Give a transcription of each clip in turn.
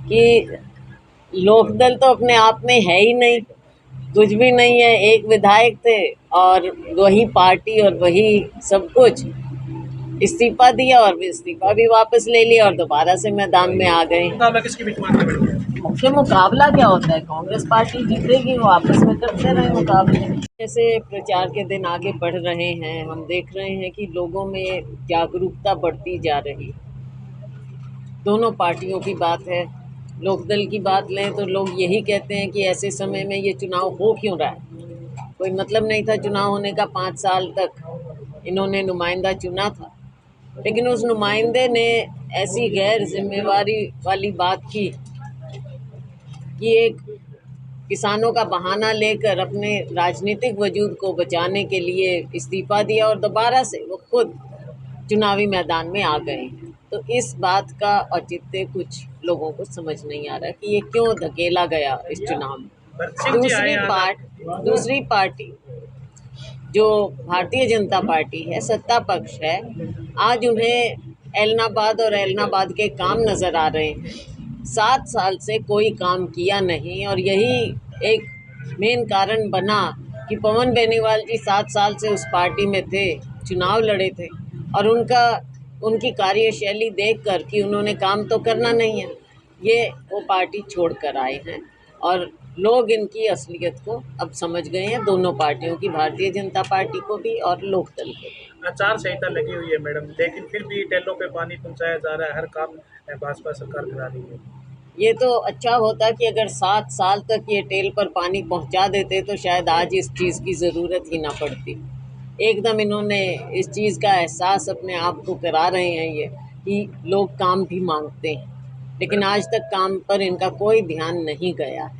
कि लोकदल तो अपने आप में है ही नहीं, कुछ भी नहीं है। एक विधायक थे और वही पार्टी और वही सब कुछ। इस्तीफा दिया और इस्तीफा भी वापस ले लिया और दोबारा से मैदान में आ गए। मुकाबला किसके बीच में मुख्य मुकाबला क्या होता है? कांग्रेस पार्टी जीतेगी, वो आपस में करते रहे मुकाबले। जैसे प्रचार के दिन आगे बढ़ रहे हैं, हम देख रहे हैं कि लोगों में जागरूकता बढ़ती जा रही। दोनों पार्टियों की बात है। लोकदल की बात लें तो लोग यही कहते हैं कि ऐसे समय में ये चुनाव हो क्यों रहा है, कोई मतलब नहीं था चुनाव होने का। 5 साल तक इन्होंने नुमाइंदा चुना था, लेकिन उस नुमाइंदे ने ऐसी गैर जिम्मेवारी वाली बात की कि एक किसानों का बहाना लेकर अपने राजनीतिक वजूद को बचाने के लिए इस्तीफा दिया और दोबारा से वो खुद चुनावी मैदान में आ गए हैं। तो इस बात का औचित्य कुछ लोगों को समझ नहीं आ रहा कि ये क्यों धकेला गया इस चुनाव में। दूसरी पार्टी जो भारतीय जनता पार्टी है, सत्ता पक्ष है, आज उन्हें एलनाबाद और एलनाबाद के काम नज़र आ रहे हैं। 7 साल से कोई काम किया नहीं और यही एक मेन कारण बना कि पवन बेनीवाल जी 7 साल से उस पार्टी में थे, चुनाव लड़े थे और उनकी कार्यशैली देखकर कि उन्होंने काम तो करना नहीं है, ये वो पार्टी छोड़ कर आए हैं। और लोग इनकी असलियत को अब समझ गए हैं, दोनों पार्टियों की, भारतीय जनता पार्टी को भी और लोकदल को भी। आचार संहिता लगी हुई है मैडम, लेकिन फिर भी टेलों पे पानी पहुंचाया जा रहा है, हर काम भाजपा सरकार करा रही है। ये तो अच्छा होता कि अगर 7 साल तक ये टेल पर पानी पहुंचा देते तो शायद आज इस चीज़ की ज़रूरत ही ना पड़ती। एकदम इन्होंने इस चीज़ का एहसास अपने आप को करा रहे हैं ये कि लोग काम भी मांगते हैं, लेकिन आज तक काम पर इनका कोई ध्यान नहीं गया है।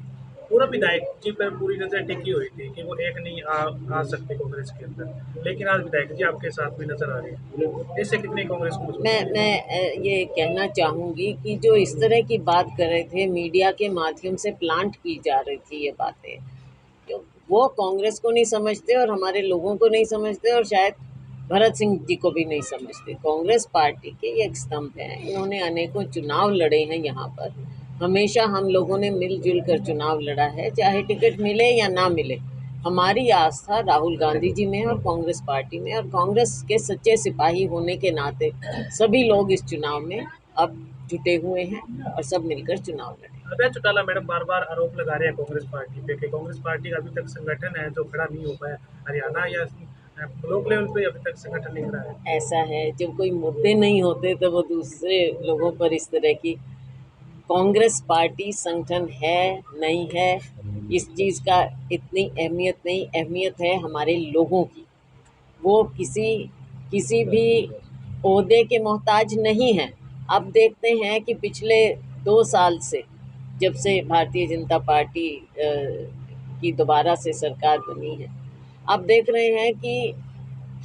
पूरा विधायक जी पर पूरी नजर टिकी हुई थी कि वो एक नहीं आ सकते कांग्रेस के अंदर, लेकिन आज विधायक जी आपके साथ में नजर आ रहे हैं। इससे कितने कांग्रेस को मजबूत मैं ये कहना चाहूँगी कि जो इस तरह की बात कर रहे थे, मीडिया के माध्यम से प्लांट की जा रही थी ये बातें, तो वो कांग्रेस को नहीं समझते और हमारे लोगों को नहीं समझते और शायद भरत सिंह जी को भी नहीं समझते। कांग्रेस पार्टी के ये एक स्तंभ हैं, इन्होंने अनेकों चुनाव लड़े हैं यहाँ पर। हमेशा हम लोगों ने मिलजुल कर चुनाव लड़ा है, चाहे टिकट मिले या ना मिले। हमारी आस्था राहुल गांधी जी में और कांग्रेस पार्टी में, और कांग्रेस के सच्चे सिपाही होने के नाते सभी लोग इस चुनाव में अब जुटे हुए हैं और सब मिलकर चुनाव लड़े। अभय चौटाला मैडम बार बार आरोप लगा रहे हैं कांग्रेस पार्टी पे कि कांग्रेस पार्टी का अभी तक संगठन है जो खड़ा नहीं हो पाया, हरियाणा या ब्लॉक लेवल पे अभी तक संगठन नहीं खड़ा है। ऐसा है, जब कोई मुद्दे नहीं होते तो वो दूसरे लोगों पर इस तरह की, कांग्रेस पार्टी संगठन है नहीं है इस चीज़ का इतनी अहमियत नहीं, अहमियत है हमारे लोगों की। वो किसी भी ओहदे के मोहताज नहीं हैं। अब देखते हैं कि पिछले 2 साल से, जब से भारतीय जनता पार्टी की दोबारा से सरकार बनी है, अब देख रहे हैं कि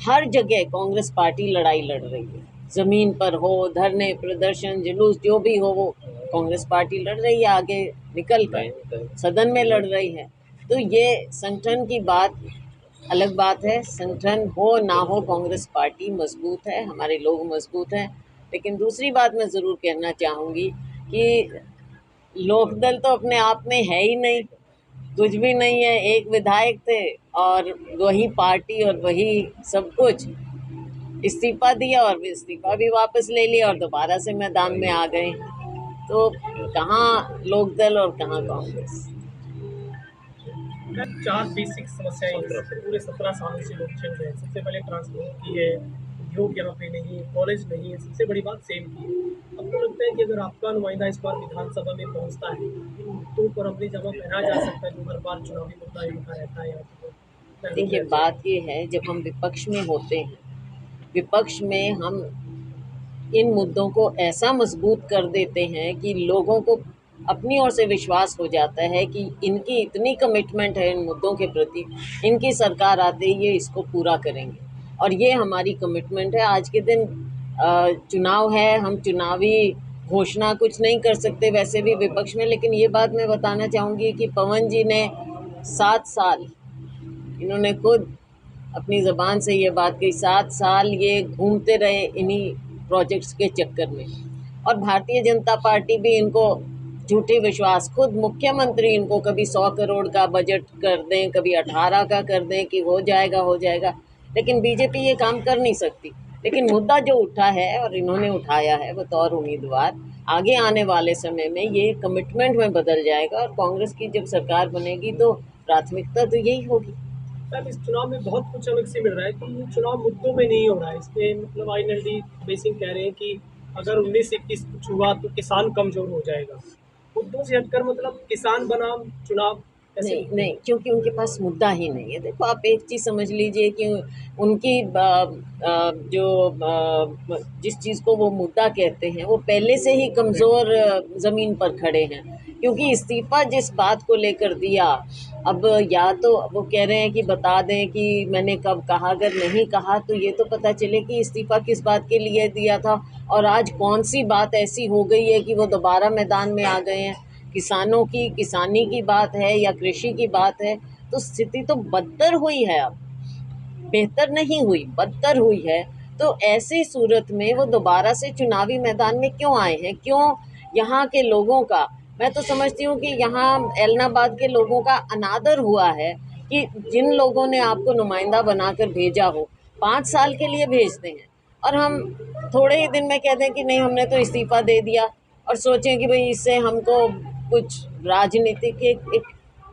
हर जगह कांग्रेस पार्टी लड़ाई लड़ रही है। ज़मीन पर हो, धरने, प्रदर्शन, जुलूस जो भी हो, वो कांग्रेस पार्टी लड़ रही है, आगे निकल कर सदन में लड़ रही है। तो ये संगठन की बात अलग बात है, संगठन हो ना हो कांग्रेस पार्टी मजबूत है, हमारे लोग मजबूत हैं। लेकिन दूसरी बात मैं ज़रूर कहना चाहूँगी कि लोकदल तो अपने आप में है ही नहीं, कुछ भी नहीं है। एक विधायक थे और वही पार्टी और वही सब कुछ। इस्तीफा दिया और इस्तीफा भी वापस ले लिया और दोबारा से मैदान में आ गए। तो कहाँ लोकदल और कहाँ कांग्रेस। चार बेसिक समस्याएं पूरे 17 साल से लोग चल रहे हैं। सबसे पहले ट्रांसपोर्ट की है, उद्योग यहाँ पे नहीं, कॉलेज नहीं है, सबसे बड़ी बात सेम की है। आपको लगता है कि अगर आपका नुमाइंदा इस बार विधानसभा में पहुंचता है, इन मुद्दों पर अमली जमा पहनाया जा सकता है जो हर बार चुनावी मुद्दा होता रहता है यहाँ पे? देखिए, बात ये है, जब हम विपक्ष में होते हैं, विपक्ष में हम इन मुद्दों को ऐसा मजबूत कर देते हैं कि लोगों को अपनी ओर से विश्वास हो जाता है कि इनकी इतनी कमिटमेंट है इन मुद्दों के प्रति, इनकी सरकार आते ही ये इसको पूरा करेंगे। और ये हमारी कमिटमेंट है। आज के दिन चुनाव है, हम चुनावी घोषणा कुछ नहीं कर सकते वैसे भी विपक्ष में, लेकिन ये बात मैं बताना चाहूँगी कि पवन जी ने 7 साल, इन्होंने खुद अपनी ज़बान से ये बात कही, 7 साल ये घूमते रहे इन्हीं प्रोजेक्ट्स के चक्कर में। और भारतीय जनता पार्टी भी इनको झूठे विश्वास। खुद मुख्यमंत्री इनको कभी 100 करोड़ का बजट कर दें, कभी 18 का कर दें कि हो जाएगा, लेकिन बीजेपी ये काम कर नहीं सकती। लेकिन मुद्दा जो उठा है और इन्होंने उठाया है बतौर उम्मीदवार, आगे आने वाले समय में ये कमिटमेंट में बदल जाएगा और कांग्रेस की जब सरकार बनेगी तो प्राथमिकता तो यही होगी। मैम, इस चुनाव में बहुत कुछ अलग से मिल रहा है कि ये चुनाव मुद्दों में नहीं हो रहा है। इसमें मतलब आईएनएलडी बेसिंग कह रहे हैं कि अगर 19-21 कुछ हुआ तो किसान कमजोर हो जाएगा। मुद्दों से हटकर मतलब किसान बनाम चुनाव ऐसे नहीं, क्योंकि उनके पास मुद्दा ही नहीं है। देखो, आप एक चीज़ समझ लीजिए कि उनकी जिस चीज़ को वो मुद्दा कहते हैं वो पहले से ही कमज़ोर ज़मीन पर खड़े हैं। क्योंकि इस्तीफ़ा जिस बात को लेकर दिया, अब या तो वो कह रहे हैं कि बता दें कि मैंने कब कहा, अगर नहीं कहा तो ये तो पता चले कि इस्तीफ़ा किस बात के लिए दिया था और आज कौन सी बात ऐसी हो गई है कि वो दोबारा मैदान में आ गए हैं। किसानों की किसानी की बात है या कृषि की बात है, तो स्थिति तो बदतर हुई है, अब बेहतर नहीं हुई, बदतर हुई है। तो ऐसी सूरत में वो दोबारा से चुनावी मैदान में क्यों आए हैं? क्यों यहाँ के लोगों का, मैं तो समझती हूँ कि यहाँ एलनाबाद के लोगों का अनादर हुआ है कि जिन लोगों ने आपको नुमाइंदा बनाकर भेजा हो, 5 साल के लिए भेजते हैं और हम थोड़े ही दिन में कह दें कि नहीं, हमने तो इस्तीफ़ा दे दिया और सोचें कि भाई इससे हमको कुछ राजनीतिक एक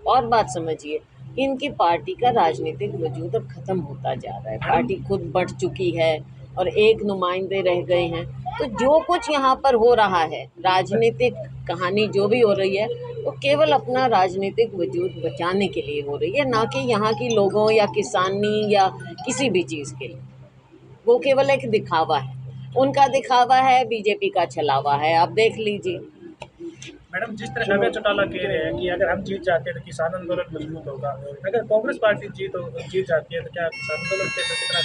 और बात समझिए कि इनकी पार्टी का राजनीतिक वजूद अब ख़त्म होता जा रहा है। पार्टी खुद बढ़ चुकी है और एक नुमाइंदे रह गए हैं। तो जो कुछ यहाँ पर हो रहा है, राजनीतिक कहानी जो भी हो रही है, वो केवल अपना राजनीतिक वजूद बचाने के लिए हो रही है, ना कि यहाँ की लोगों या किसानी या किसी भी चीज़ के लिए। वो केवल एक दिखावा है, उनका दिखावा है, बीजेपी का छलावा है। आप देख लीजिए। मैडम, जिस तरह नव्या चौटाला कह रहे हैं कि अगर हम जीत जाते हैं तो किसान आंदोलन मजबूत होगा, अगर कांग्रेस पार्टी जीत जाती है तो क्या किसान आंदोलन के अंदर कितना?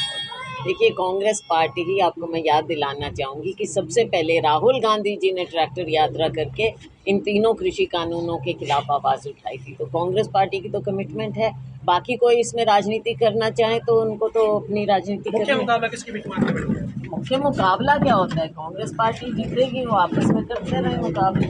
देखिए, कांग्रेस पार्टी ही, आपको मैं याद दिलाना चाहूँगी कि सबसे पहले राहुल गांधी जी ने ट्रैक्टर यात्रा करके इन तीनों कृषि कानूनों के खिलाफ आवाज़ उठाई थी। तो कांग्रेस पार्टी की तो कमिटमेंट है। बाकी कोई इसमें राजनीति करना चाहे तो उनको तो अपनी राजनीति मुख्य करनी है। मुकाबला किसके बीच में? मुख्य मुकाबला क्या होता है? कांग्रेस पार्टी जीतेगी, वो आपस में करते रहे मुकाबले।